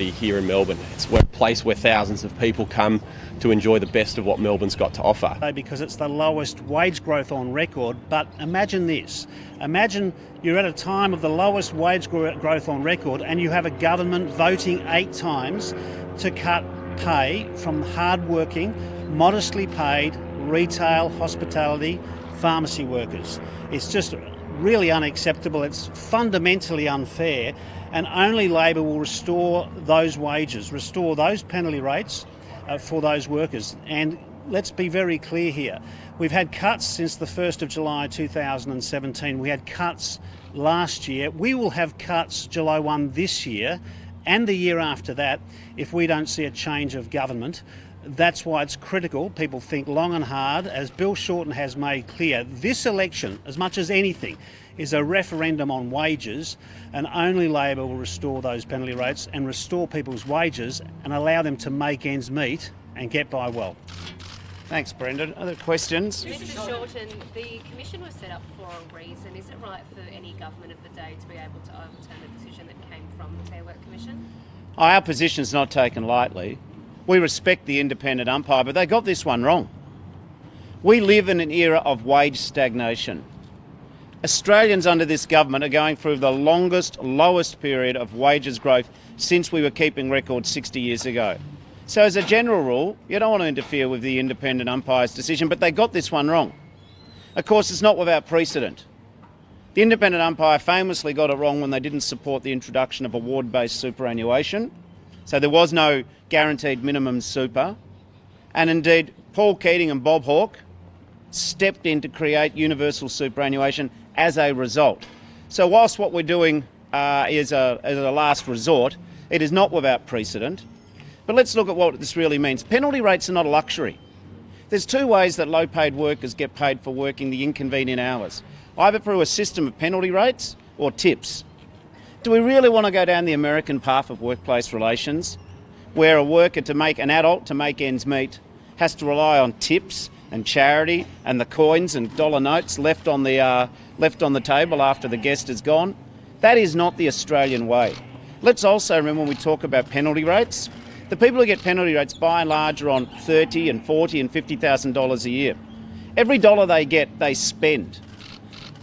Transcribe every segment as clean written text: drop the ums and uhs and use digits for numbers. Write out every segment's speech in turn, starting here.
Here in Melbourne. It's a place where thousands of people come to enjoy the best of what Melbourne's got to offer. Because it's the lowest wage growth on record, but imagine this. Imagine you're at a time of the lowest wage growth on record and you have a government voting 8 times to cut pay from hard-working, modestly paid retail, hospitality, pharmacy workers. It's just really unacceptable. It's fundamentally unfair, and only Labor will restore those wages, restore those penalty rates for those workers. And let's be very clear here. We've had cuts since the 1st of July 2017. We had cuts last year. We will have cuts July 1 this year and the year after that if we don't see a change of government. That's why it's critical. People think long and hard. As Bill Shorten has made clear, this election, as much as anything, is a referendum on wages, and only Labor will restore those penalty rates and restore people's wages and allow them to make ends meet and get by well. Thanks, Brendan. Other questions? Mr Shorten, the commission was set up for a reason. Is it right for any government of the day to be able to overturn a decision that came from the Fair Work Commission? Our position's not taken lightly. We respect the independent umpire, but they got this one wrong. We live in an era of wage stagnation. Australians under this government are going through the lowest period of wages growth since we were keeping records 60 years ago. So as a general rule, you don't want to interfere with the independent umpire's decision, but they got this one wrong. Of course, it's not without precedent. The independent umpire famously got it wrong when they didn't support the introduction of award-based superannuation. So there was no guaranteed minimum super. And indeed, Paul Keating and Bob Hawke stepped in to create universal superannuation as a result. So whilst what we're doing is a last resort, it is not without precedent. But let's look at what this really means. Penalty rates are not a luxury. There's 2 ways that low-paid workers get paid for working the inconvenient hours, either through a system of penalty rates or tips. Do we really want to go down the American path of workplace relations, where a worker, an adult to make ends meet, has to rely on tips and charity and the coins and dollar notes left on the table after the guest is gone? That is not the Australian way. Let's also remember, when we talk about penalty rates, the people who get penalty rates by and large are on $30,000 and $40,000 and $50,000 a year. Every dollar they get, they spend.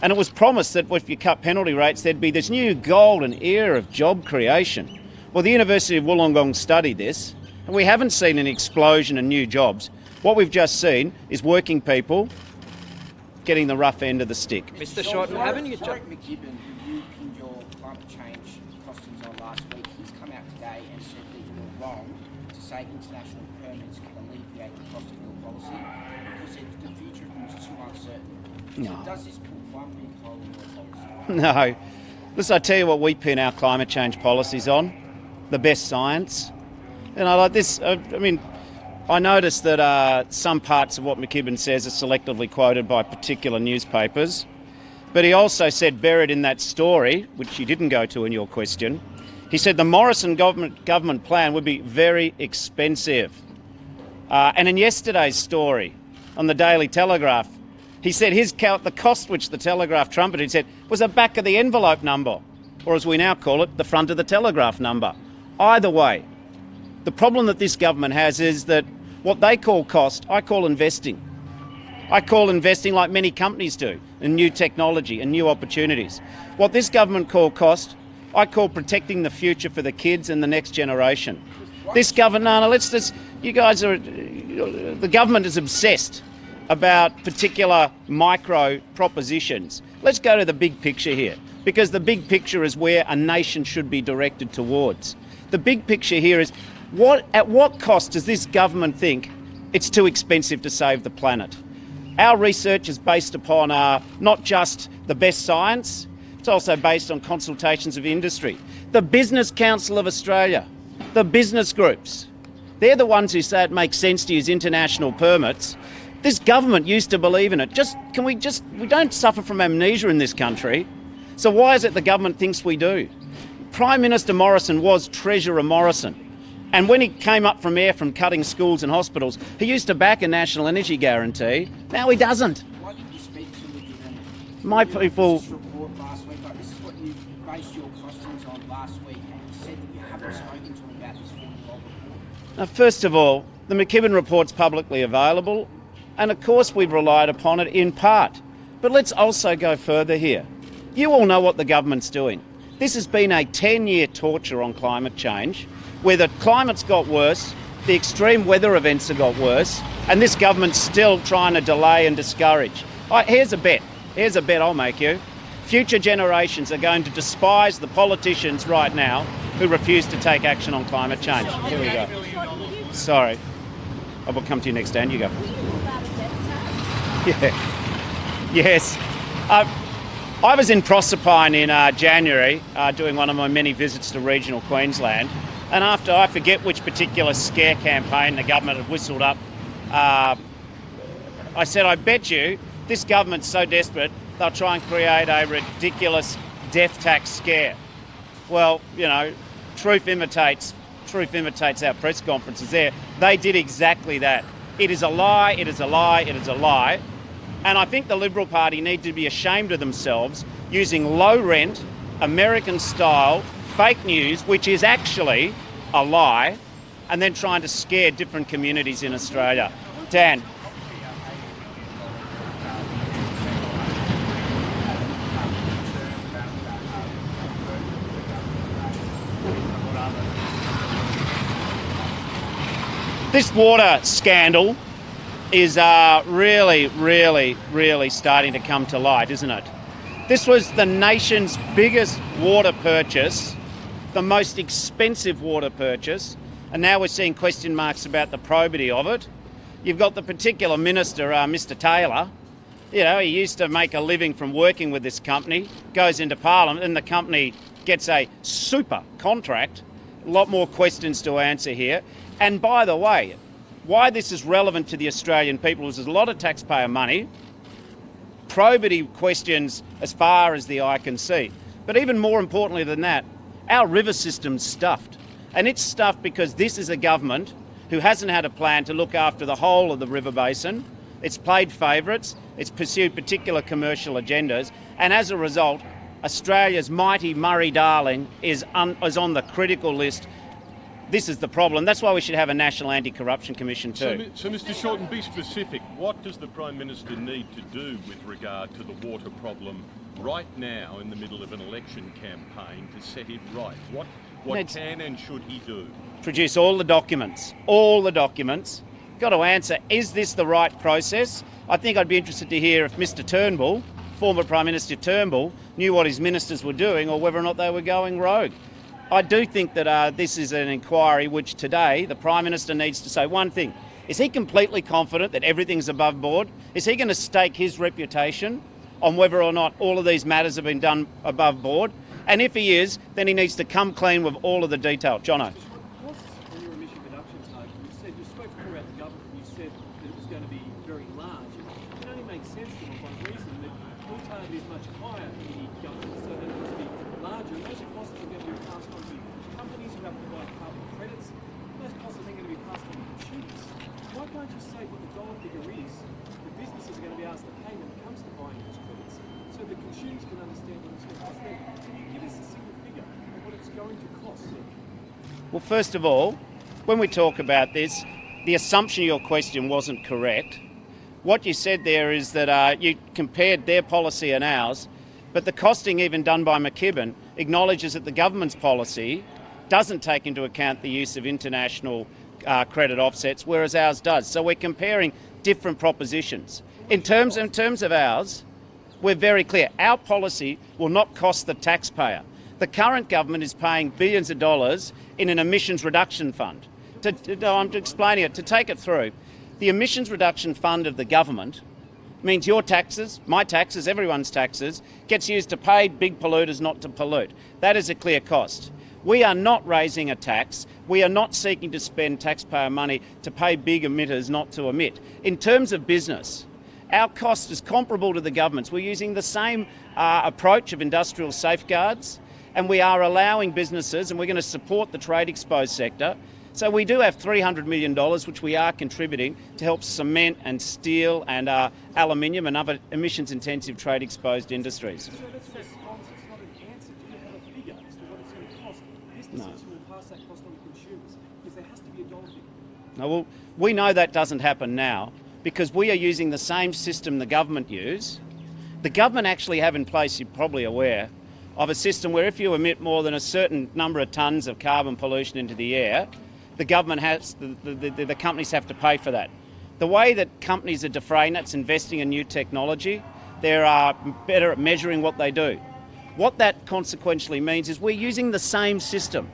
And it was promised that if you cut penalty rates, there'd be this new golden era of job creation. Well, the University of Wollongong studied this, and we haven't seen an explosion in new jobs. What we've just seen is working people getting the rough end of the stick. Mr Shorten, haven't you... Warwick McKibben, who you pinned your climate change costumes on last week, he's come out today and said that you were wrong to say international permits can alleviate the cost of your policy because the future of them is too uncertain. No. So does this put one big hole in your policy? No. Listen, I tell you what we pin our climate change policies on: the best science. And I like this. I noticed that some parts of what McKibben says are selectively quoted by particular newspapers. But he also said, buried in that story, which you didn't go to in your question, he said the Morrison government plan would be very expensive. And in yesterday's story on the Daily Telegraph, he said the cost which the Telegraph trumpeted, he said, was a back of the envelope number, or as we now call it, the front of the telegraph number. Either way, the problem that this government has is that what they call cost, I call investing. I call investing, like many companies do, in new technology and new opportunities. What this government call cost, I call protecting the future for the kids and the next generation. This government, the government is obsessed about particular micro propositions. Let's go to the big picture here, because the big picture is where a nation should be directed towards. The big picture here is, at what cost does this government think it's too expensive to save the planet? Our research is based upon not just the best science, it's also based on consultations of industry. The Business Council of Australia, the business groups, they're the ones who say it makes sense to use international permits. This government used to believe in it. We don't suffer from amnesia in this country. So why is it the government thinks we do? Prime Minister Morrison was Treasurer Morrison. And when he came up from air from cutting schools and hospitals, he used to back a national energy guarantee. Now he doesn't. Why didn't you speak to him given My people... this report last week? Like, this is what you based your costumes on last week, and you said that you haven't spoken to him about Now, first of all, the McKibben report's publicly available, and of course we've relied upon it in part. But let's also go further here. You all know what the government's doing. This has been a 10-year torture on climate change, where the climate's got worse, the extreme weather events have got worse, and this government's still trying to delay and discourage. Here's a bet. Here's a bet I'll make you. Future generations are going to despise the politicians right now who refuse to take action on climate change. Here we go. Sorry. I will come to you next, Dan. You go. Yeah. Yes. I was in Proserpine in January doing one of my many visits to regional Queensland, and after I forget which particular scare campaign the government had whistled up, I said, I bet you this government's so desperate they'll try and create a ridiculous death tax scare. Well, you know, truth imitates our press conferences there. They did exactly that. It is a lie, it is a lie, it is a lie. And I think the Liberal Party need to be ashamed of themselves using low rent, American style, fake news, which is actually a lie, and then trying to scare different communities in Australia. Dan. This water scandal is really starting to come to light, isn't it? This was the nation's biggest water purchase, the most expensive water purchase, and now we're seeing question marks about the probity of it. You've got the particular minister, Mr. Taylor. You know, he used to make a living from working with this company, goes into Parliament, and the company gets a super contract. A lot more questions to answer here. And by the way, why this is relevant to the Australian people is there's a lot of taxpayer money, probity questions as far as the eye can see. But even more importantly than that, our river system's stuffed. And it's stuffed because this is a government who hasn't had a plan to look after the whole of the river basin. It's played favourites, it's pursued particular commercial agendas, and as a result, Australia's mighty Murray-Darling is on the critical list. This is the problem. That's why we should have a National Anti-Corruption Commission too. So Mr Shorten, be specific. What does the Prime Minister need to do with regard to the water problem right now in the middle of an election campaign to set it right? What can and should he do? Produce all the documents. All the documents. Got to answer, is this the right process? I think I'd be interested to hear if Mr Turnbull, former Prime Minister Turnbull, knew what his ministers were doing or whether or not they were going rogue. I do think that this is an inquiry which today the Prime Minister needs to say one thing. Is he completely confident that everything's above board? Is he going to stake his reputation on whether or not all of these matters have been done above board? And if he is, then he needs to come clean with all of the detail. Jono. On your emission reduction target, you spoke more about the government, you said that it was going to be very large. It can only make sense to one reason, that your target is much higher in the government, so that it must be larger. And those costs are going to be passed on to companies who have to buy carbon credits. Those costs are then going to be passed on to consumers. Why can't you say what the dollar figure is that businesses are going to be asked to pay when it comes to buying those credits, so that consumers can understand what it's going to cost them? Can you give us a single figure of what it's going to cost them? Well, first of all, when we talk about this, the assumption of your question wasn't correct. What you said there is that you compared their policy and ours, but the costing even done by McKibben acknowledges that the government's policy doesn't take into account the use of international credit offsets, whereas ours does. So we're comparing different propositions. In terms of ours, we're very clear. Our policy will not cost the taxpayer. The current government is paying billions of dollars in an emissions reduction fund. I'm explaining it. To take it through, the emissions reduction fund of the government means your taxes, my taxes, everyone's taxes, gets used to pay big polluters not to pollute. That is a clear cost. We are not raising a tax. We are not seeking to spend taxpayer money to pay big emitters not to emit. In terms of business, our cost is comparable to the government's. We're using the same approach of industrial safeguards, and we are allowing businesses, and we're going to support the trade exposed sector. So we do have $300 million, which we are contributing to help cement and steel and aluminium and other emissions-intensive trade-exposed industries. So that's a response, it's not an answer. Do you have a figure as to what it's going to cost businesses who will pass that cost on to consumers? Because there has to be a dollar figure. Now, well, we know that doesn't happen now because we are using the same system the government use. The government actually have in place, you're probably aware, of a system where if you emit more than a certain number of tonnes of carbon pollution into the air, the government has, the companies have to pay for that. The way that companies are defraying that's investing in new technology, they're better at measuring what they do. What that consequentially means is we're using the same system.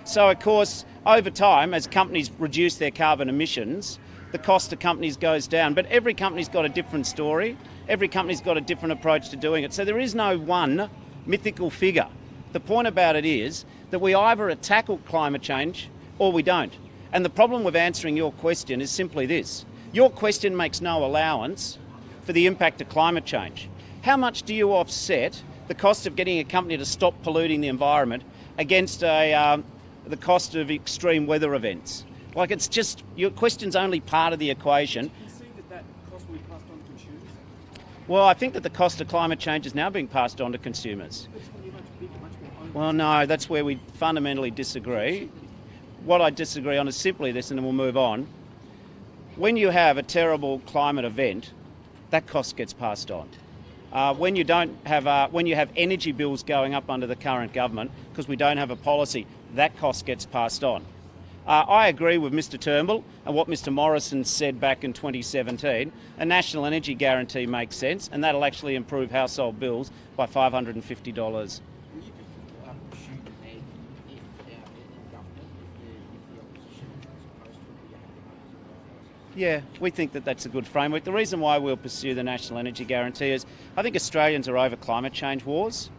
So of course, over time, as companies reduce their carbon emissions, the cost to companies goes down. But every company's got a different story. Every company's got a different approach to doing it. So there is no one mythical figure. The point about it is that we either tackle climate change or we don't. And the problem with answering your question is simply this. Your question makes no allowance for the impact of climate change. How much do you offset the cost of getting a company to stop polluting the environment against the cost of extreme weather events? Like, it's just, your question's only part of the equation. Do you see that cost will be passed on to consumers? Well, I think that the cost of climate change is now being passed on to consumers. It's going to be much bigger, much more onerous. Well, no, that's where we fundamentally disagree. What I disagree on is simply this, and then we'll move on. When you have a terrible climate event, that cost gets passed on. When you have energy bills going up under the current government because we don't have a policy, that cost gets passed on. I agree with Mr Turnbull and what Mr Morrison said back in 2017. A national energy guarantee makes sense, and that'll actually improve household bills by $550. Will you just shoot the bed if in government, if the opposition is opposed to it, you have to Yeah, we think that that's a good framework. The reason why we'll pursue the national energy guarantee is I think Australians are over climate change wars.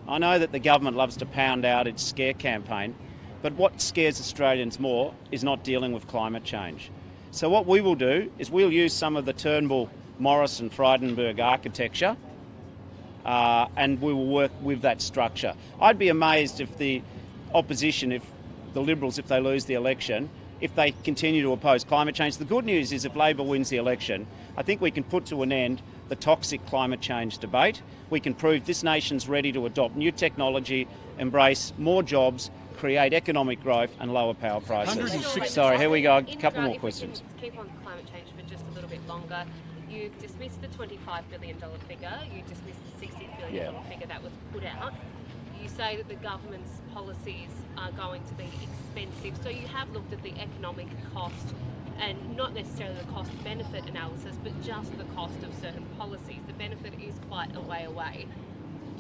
I know that the government loves to pound out its scare campaign, but what scares Australians more is not dealing with climate change. So what we will do is we'll use some of the Turnbull, Morrison, Frydenberg architecture and we will work with that structure. I'd be amazed if the opposition, if the Liberals, if they lose the election, if they continue to oppose climate change. The good news is if Labor wins the election, I think we can put to an end the toxic climate change debate. We can prove this nation's ready to adopt new technology, embrace more jobs, create economic growth and lower power prices. 160 Sorry, here we go. A In couple regard- more if questions. We can keep on climate change for just a little bit longer. You've dismissed the $25 billion figure. You dismissed the $60 billion figure that was put out. You say that the government's policies are going to be expensive. So you have looked at the economic cost and not necessarily the cost-benefit analysis, but just the cost of certain policies. The benefit is quite a way away.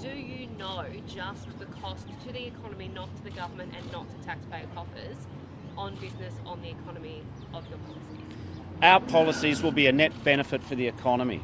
Do you know just the cost to the economy, not to the government and not to taxpayer coffers, on business, on the economy of your policies? Our policies will be a net benefit for the economy.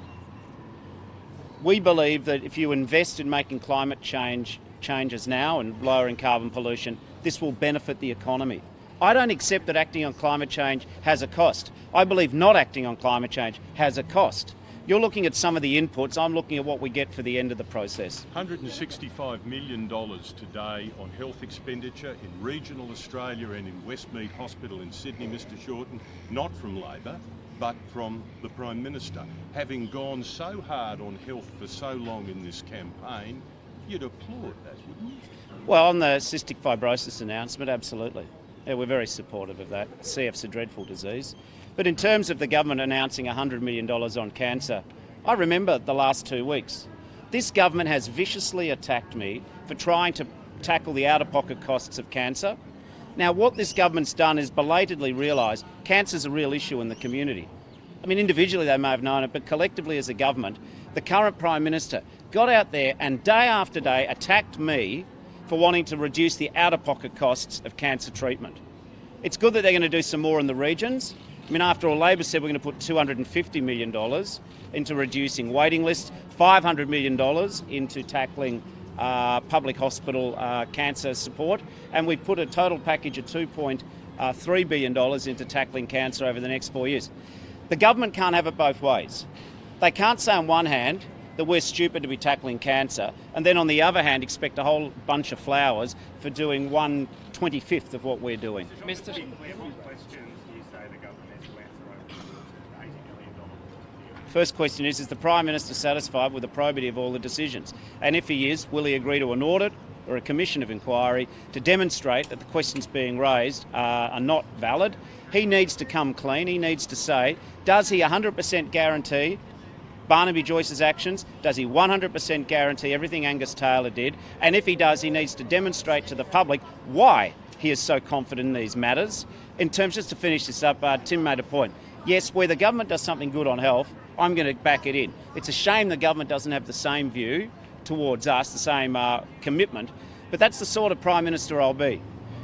We believe that if you invest in making climate changes now and lowering carbon pollution, this will benefit the economy. I don't accept that acting on climate change has a cost. I believe not acting on climate change has a cost. You're looking at some of the inputs, I'm looking at what we get for the end of the process. $165 million today on health expenditure in regional Australia and in Westmead Hospital in Sydney, Mr Shorten, not from Labor, but from the Prime Minister. Having gone so hard on health for so long in this campaign, you'd applaud that, wouldn't you? Well, on the cystic fibrosis announcement, absolutely. Yeah, we're very supportive of that. CF's a dreadful disease. But in terms of the government announcing $100 million on cancer, I remember the last 2 weeks. This government has viciously attacked me for trying to tackle the out-of-pocket costs of cancer. Now, what this government's done is belatedly realise cancer's a real issue in the community. I mean, individually they may have known it, but collectively as a government, the current Prime Minister got out there and day after day attacked me for wanting to reduce the out-of-pocket costs of cancer treatment. It's good that they're going to do some more in the regions. I mean, after all, Labor said we're going to put $250 million into reducing waiting lists, $500 million into tackling public hospital cancer support, and we've put a total package of $2.3 billion into tackling cancer over the next 4 years. The government can't have it both ways. They can't say on one hand that we're stupid to be tackling cancer, and then on the other hand expect a whole bunch of flowers for doing 1/25 of what we're doing. Mr. First question is the Prime Minister satisfied with the probity of all the decisions? And if he is, will he agree to an audit or a commission of inquiry to demonstrate that the questions being raised are not valid. He needs to come clean. He needs to say, does he 100% guarantee Barnaby Joyce's actions? Does he 100% guarantee everything Angus Taylor did? And if he does, he needs to demonstrate to the public why he is so confident in these matters. In terms, just to finish this up, Tim made a point. Yes, where the government does something good on health, I'm going to back it in. It's a shame the government doesn't have the same view towards us, the same commitment, but that's the sort of Prime Minister I'll be.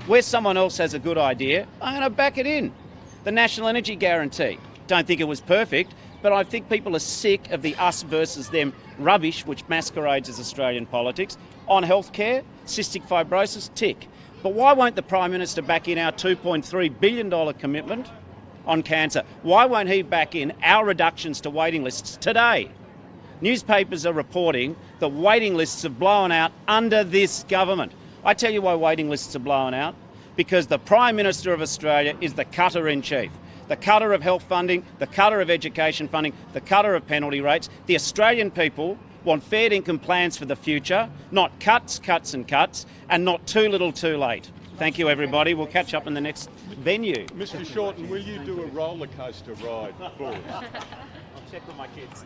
Where someone else has a good idea, I'm going to back it in. The National Energy Guarantee. Don't think it was perfect, but I think people are sick of the us versus them rubbish which masquerades as Australian politics. On healthcare, cystic fibrosis, tick. But why won't the Prime Minister back in our $2.3 billion commitment on cancer? Why won't he back in our reductions to waiting lists today? Newspapers are reporting that waiting lists have blown out under this government. I tell you why waiting lists are blown out. Because the Prime Minister of Australia is the cutter-in-chief. The cutter of health funding, the cutter of education funding, the cutter of penalty rates. The Australian people want fair income plans for the future, not cuts, cuts and cuts, and not too little too late. Thank you, everybody. We'll catch up in the next venue. Mr Shorten, will you do a roller coaster ride for us? I'll check with my kids.